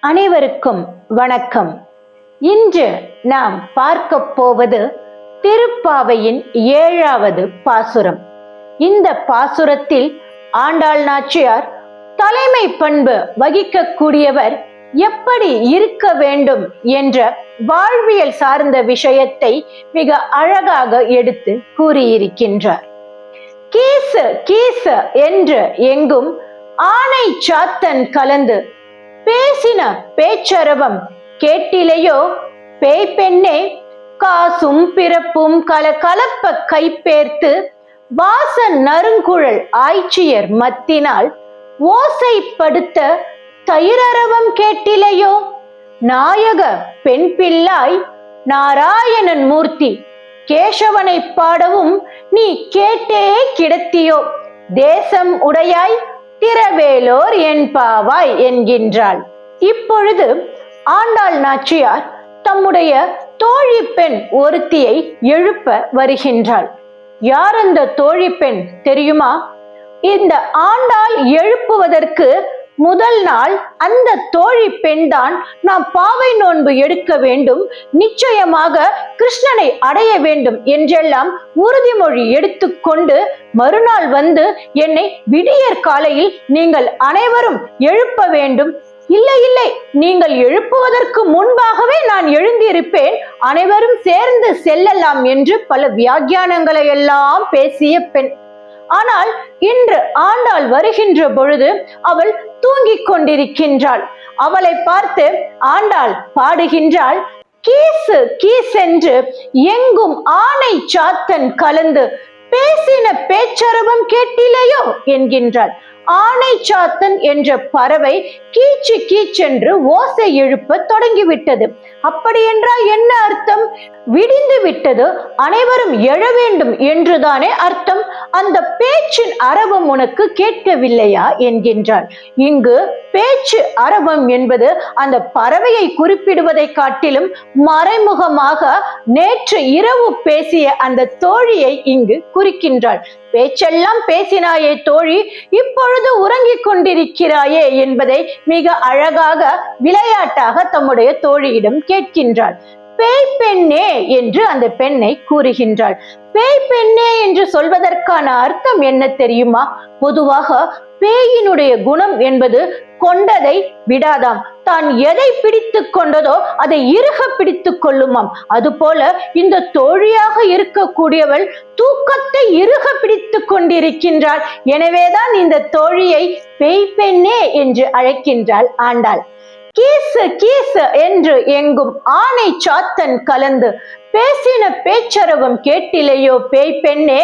அனைவருக்கும் வணக்கம். இன்று நாம் பார்க்க போவது திருப்பாவையின் 7வது பாசுரம். இந்த பாசுரத்தில் ஆண்டாள் நாச்சியார் தலைமை பண்பு வகிக்கக்கூடியவர் எப்படி இருக்க வேண்டும் என்ற வாழ்வியல் சார்ந்த விஷயத்தை மிக அழகாக எடுத்து கூறியிருக்கின்றார். கீசு கீசு என்று எங்கும் ஆனை சாத்தன் கலந்து பேசின பேச்சரவம் கேட்டிலையோ பேய் பெண்ணே, காசும் பிறப்பும் கலகலப்ப கைப்பேர்த்து வாச நறுங்குழல் ஆய்ச்சியர் மத்தினால் ஓசைப்படுத்த தயிரரவம் கேட்டிலையோ. நாயக பெண் பிள்ளாய் நாராயணன் மூர்த்தி கேசவனை பாடவும் நீ கேட்டே கிடத்தியோ. தேசம் உடையாய் திரவேலோர் என்பாவாய் என்கின்றாள். இப்பொழுது ஆண்டாள் நாச்சியார் தம்முடைய தோழி பெண் ஒருத்தியை எழுப்ப வருகின்றாள். யார் அந்த தோழி பெண் தெரியுமா? இந்த ஆண்டாள் எழுப்புவதற்கு முதல் நாள் அந்த தோழி பெண் தான் நாம் பாவை நோன்பு எடுக்க வேண்டும், நிச்சயமாக கிருஷ்ணனை அடைய வேண்டும் என்றெல்லாம் உறுதிமொழி எடுத்துக்கொண்டு மறுநாள் வந்து என்னை விடியற் காலையில் நீங்கள் அனைவரும் எழுப்ப வேண்டும், இல்லை இல்லை நீங்கள் எழுப்புவதற்கு முன்பாகவே நான் எழுந்திருப்பேன், அனைவரும் சேர்ந்து செல்லலாம் என்று பல வியாக்கியானங்களை எல்லாம் பேசிய பெண். ஆனால் இன்று ஆண்டாள் வருகின்ற பொழுது அவள் தூங்கிக் கொண்டிருக்கின்றாள். அவளை பார்த்து ஆண்டாள் பாடுகின்றாள். கீசு கீசென்று எங்கும் ஆனை சாத்தன் கலந்து பேசின பேச்சரவம் கேட்டிலையோ என்கின்றாள். ஆனை சாத்தன் என்ற பறவை கீச்சு கீச்சென்று ஓசை எழுப்ப தொடங்கிவிட்டது. அப்படி என்றால் என்ன அர்த்தம்? விடிந்து விட்டது, அனைவரும் எழ வேண்டும் என்றுதானே அர்த்தம். அந்த பேச்சின் அரவம் உனக்கு கேட்கவில்லையா என்கின்றாள். இங்கு பேச்சு அரவம் என்பது அந்த பறவையை குறிப்பிடுவதை காட்டிலும் மறைமுகமாக நேற்று இரவு பேசிய அந்த தோழியை இங்கு குறிக்கின்றாள். பேச்செல்லாம் பேசினாயே தோழி, இப்பொழுது உறங்கிக் கொண்டிருக்கிறாயே என்பதை மிக அழகாக விளையாட்டாக தம்முடைய தோழியிடம் கேட்கின்றாள். பேய் பெண்ணே என்று அந்த பெண்ணை கூறுகின்றாள். பேய் பெண்ணே என்று சொல்வதற்கான அர்த்தம் என்ன தெரியுமா? பொதுவாக பேயினுடைய குணம் என்பது கொண்டதை விடாதாம், தான் எதை பிடித்து கொண்டதோ அதை இறுக பிடித்து கொள்ளுமாம். அதுபோல இந்த தோழியாக இருக்கக்கூடியவள் தூக்கத்தை இறுக பிடித்து கொண்டிருக்கின்றாள். எனவேதான் இந்த தோழியை பேய் பெண்ணே என்று அழைக்கின்றாள் ஆண்டாள். கீசு கீசு என்று எங்கும் ஆனை சாத்தன் கலந்து பேசின பேச்சரவம் கேட்டிலையோ பேய் பெண்ணே,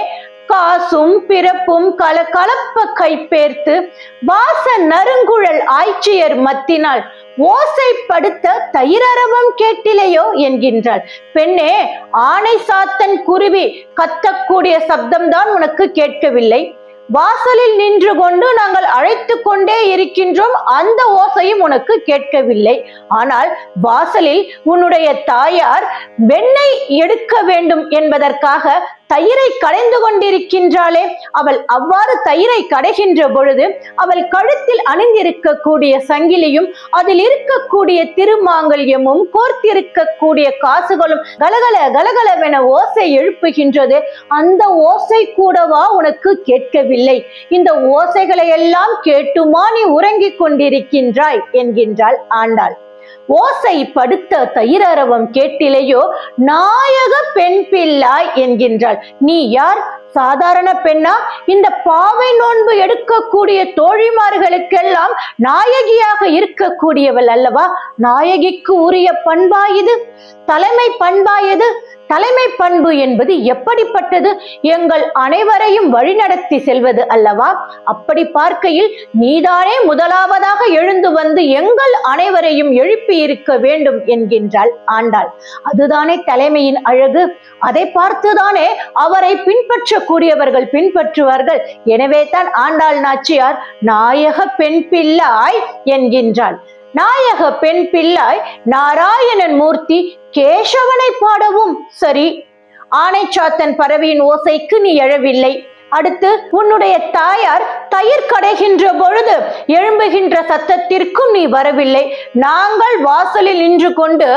காசும் பிறப்பும் கலகலப்ப கைப்பேர்த்து வாச நறுங்குழல் ஆய்ச்சியர் மத்தினால் ஓசைப்படுத்த தயிரரவம் கேட்டிலையோ என்கின்றாள். பெண்ணே, ஆனை சாத்தன் குருவி கத்தக்கூடிய சப்தம்தான் உனக்கு கேட்கவில்லை, வாசலில் நின்று கொண்டு நாங்கள் அழைத்து கொண்டே இருக்கின்றோம், அந்த ஓசையும் உனக்கு கேட்கவில்லை. ஆனால் வாசலில் உன்னுடைய தாயார் வெண்ணெய் எடுக்க வேண்டும் என்பதற்காக தயிரை கடைந்து கொண்டிருக்கின்றாளே, அவள் அவ்வாறு தயிரை கடைகின்ற பொழுது அவள் கழுத்தில் அணிந்திருக்கக்கூடிய சங்கிலியும் அதில் இருக்கக்கூடிய திருமாங்கல்யமும் கோர்த்திருக்கக்கூடிய காசுகளும் கலகல கலகலவென ஓசை எழுப்புகின்றது. அந்த ஓசை கூடவா உனக்கு கேட்கவில்லை? இந்த ஓசைகளை எல்லாம் கேட்டுமா நீ உறங்கிக் கொண்டிருக்கின்றாய் என்கின்றாள் ஆண்டாள். ஓசை படுத்த தயிரரவம் கேட்டிலையோ, நாயக பெண் பிள்ளாய் என்கின்றாள். நீ யார்? சாதாரண பெண்ணா? இந்த பாவை நோன்பு எடுக்கக்கூடிய தோழிமார்களுக்கெல்லாம் நாயகியாக இருக்கக்கூடியவள் அல்லவா? நாயகிக்கு உரிய பண்பாயுது, தலைமை பண்பாயது. தலைமை பண்பு என்பது எப்படிப்பட்டது? எங்கள் அனைவரையும் வழிநடத்தி செல்வது அல்லவா? அப்படி பார்க்கையில் நீதானே முதலாவதாக எழுந்து வந்து எங்கள் அனைவரையும் எழுப்பி இருக்க வேண்டும் என்கின்றாள் ஆண்டாள். அதுதானே தலைமையின் அழகு. அதை பார்த்துதானே அவரை பின்பற்றக்கூடியவர்கள் பின்பற்றுவார்கள். எனவே தான் ஆண்டாள் நாச்சியார் நாயக பெண் பிள்ளாய் என்கின்றாள். நாயக பெண் பிள்ளாய் நாராயணன் மூர்த்தி கேசவனை பாடவும் சரி, ஆனை சாத்தன் பறவையின் ஓசைக்கு நீ எழவில்லை, அடுத்து உன்னுடைய தாயார் தயிர் கடைகின்ற பொழுது எழும்புகின்ற சத்தத்திற்கும் நீ வரவில்லை. நாங்கள் வாசலில் நின்று கொண்டு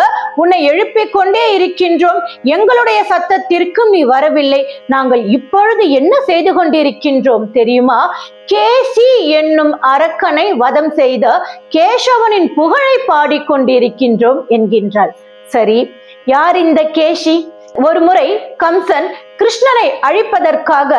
உன்னை எழுப்பிக் கொண்டே இருக்கின்றோம், எங்களுடைய சத்தத்திற்கும் நீ வரவில்லை. நாங்கள் இப்பொழுது என்ன செய்து கொண்டிருக்கின்றோம் தெரியுமா? கேசி என்னும் அரக்கனை வதம் செய்த கேசவனின் புகழை பாடிக்கொண்டிருக்கின்றோம் என்கின்றாள். சரி, யார் இந்த கேசி? ஒரு முறை கம்சன் கிருஷ்ணனை அழிப்பதற்காக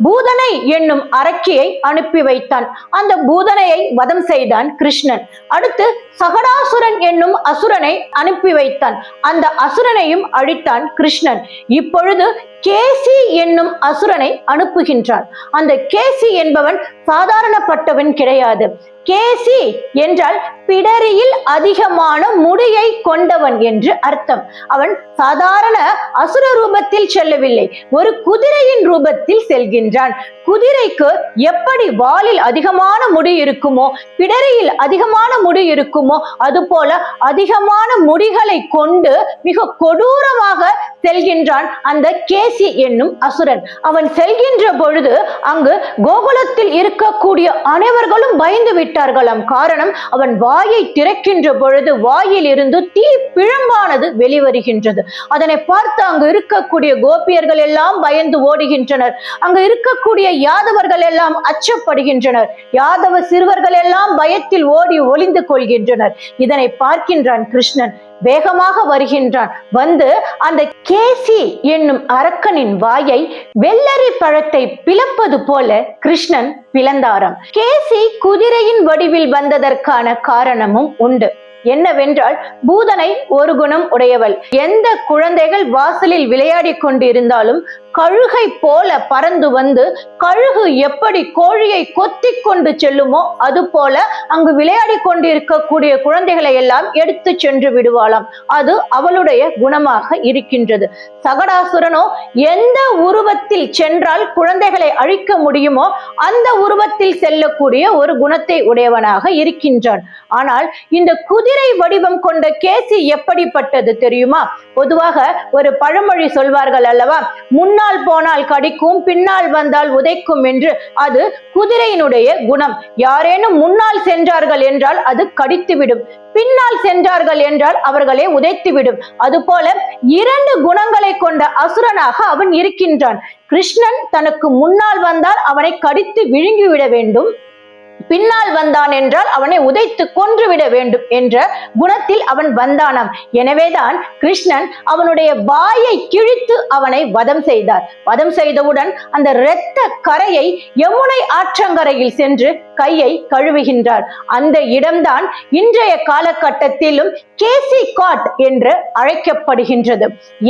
பூதனை என்னும் அரக்கியை அனுப்பி வைத்தான். அந்த பூதனையை வதம் செய்தான் கிருஷ்ணன். அடுத்து சகடாசுரன் என்னும் அசுரனை அனுப்பி வைத்தான். அந்த அசுரனையும் அழித்தான் கிருஷ்ணன். இப்பொழுது கேசி என்னும் அசுரனை அனுப்புகின்றான். அந்த கேசி என்பவன் சாதாரணப்பட்டவன் கிடையாது. கேசி என்றால் பிடரியில் அதிகமான முடியை கொண்டவன் என்று அர்த்தம். அவன் சாதாரண அசுர ரூபத்தில் செல்லவில்லை, ஒரு குதிரையின் ரூபத்தில் செல்கின்றான். குதிரைக்கு எப்படி வாலில் அதிகமான முடி இருக்குமோ, பிடரியில் அதிகமான முடி இருக்குமோ, அதுபோல அதிகமான முடிகளை கொண்டு மிக கொடூரமாக செல்கின்றான் அந்த கேசி என்னும் அசுரன். அவன் செல்கின்ற பொழுது அங்கு கோகுலத்தில் இருக்கக்கூடிய அனைவர்களும் பயந்து விட்டார்களாம். காரணம், அவன் வாயை திறக்கின்ற பொழுது வாயில் இருந்து தீ பிழம்பானது வெளிவருகின்றது. அதனை பார்த்து அங்கு இருக்கக்கூடிய கோபியர்கள் எல்லாம் பயந்து ஓடுகின்றனர். அங்கு இருக்கக்கூடிய யாதவர்கள் எல்லாம் அச்சப்படுகின்றனர். யாதவ சிறுவர்கள் எல்லாம் பயத்தில் ஓடி ஒளிந்து கொள்கின்றனர். இதனை பார்க்கின்றான் கிருஷ்ணன். வேகமாக வருகின்றான். வந்து அந்த கேசி என்னும் அரக்கனின் வாயை வெள்ளரி பழத்தை பிளப்பது போல கிருஷ்ணன் பிளந்தாராம். கேசி குதிரையின் வடிவில் வந்ததற்கான காரணமும் உண்டு. என்னவென்றால், பூதனை ஒரு குணம் உடையவள். எந்த குழந்தைகள் வாசலில் விளையாடி கொண்டிருந்தாலும் கழுகை போல பறந்து வந்து, கழுகு எப்படி கோழியை கொத்தி கொண்டு செல்லுமோ அது போல அங்கு விளையாடி கொண்டிருக்கக்கூடிய குழந்தைகளை எல்லாம் எடுத்து சென்று விடுவாளாம். அது அவளுடைய குணமாக இருக்கின்றது. சகடாசுரனோ எந்த உருவத்தில் சென்றால் குழந்தைகளை அழிக்க முடியுமோ அந்த உருவத்தில் செல்லக்கூடிய ஒரு குணத்தை உடையவனாக இருக்கின்றான். ஆனால் இந்த குதிரை வடிவம் கொண்ட கேசி எப்படிப்பட்டது தெரியுமா? பொதுவாக ஒரு பழமொழி சொல்வார்கள் அல்லவா, முன்னால் போனால் கடிக்கும், பின்னால் வந்தால் உதைக்கும் என்று. அது குதிரையினுடைய குணம். யாரேனும் முன்னால் சென்றார்கள் என்றால் அது கடித்துவிடும், பின்னால் சென்றார்கள் என்றால் அவர்களை உதைத்துவிடும். அதுபோல இரண்டு குணங்களை கொண்ட அசுரனாக அவன் இருக்கின்றான். கிருஷ்ணன் தனக்கு முன்னால் வந்தால் அவனை கடித்து விழுங்கிவிட வேண்டும், பின்னால் வந்தான் என்றால் அவனை உதைத்து கொன்றுவிட வேண்டும் என்ற குணத்தில் அவன் வந்தானாம். எனவேதான் கிருஷ்ணன் அவனுடைய வாயை கிழித்து அவனை வதம் செய்தார். வதம் செய்தவுடன் அந்த இரத்த கரையை யமுனை ஆற்றங்கரையில் சென்று கையை கழுவுகின்றார். அந்த இடம்தான் இன்றைய காலகட்டத்திலும் கேசி காட் என்று அழைக்கப்படுகின்றது.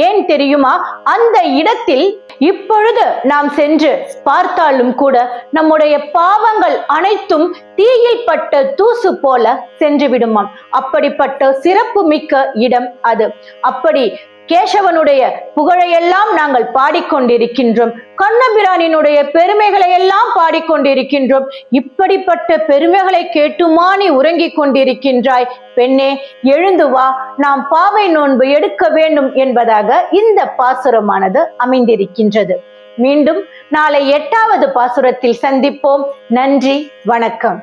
ஏன் தெரியுமா? அந்த இடத்தில் இப்பொழுது நாம் சென்று பார்த்தாலும் கூட நம்முடைய பாவங்கள் அனைத்தும் தீயில் பட்ட தூசு போல சென்று விடுமாம். அப்படிப்பட்ட சிறப்பு மிக்க இடம் அது. அப்படி கேசவனுடைய புகழையெல்லாம் நாங்கள் பாடிக்கொண்டிருக்கின்றோம். கண்ணபிரானினுடைய பெருமைகளை எல்லாம் பாடிக்கொண்டிருக்கின்றோம். இப்படிப்பட்ட பெருமைகளை கேட்டுமா நீ உறங்கிக் கொண்டிருக்கின்றாய்? பெண்ணே, எழுந்து வா, நாம் பாவை நோன்பு எடுக்க வேண்டும் என்பதாக இந்த பாசுரமானது அமைந்திருக்கின்றது. மீண்டும் நாளை 8வது பாசுரத்தில் சந்திப்போம். நன்றி, வணக்கம்.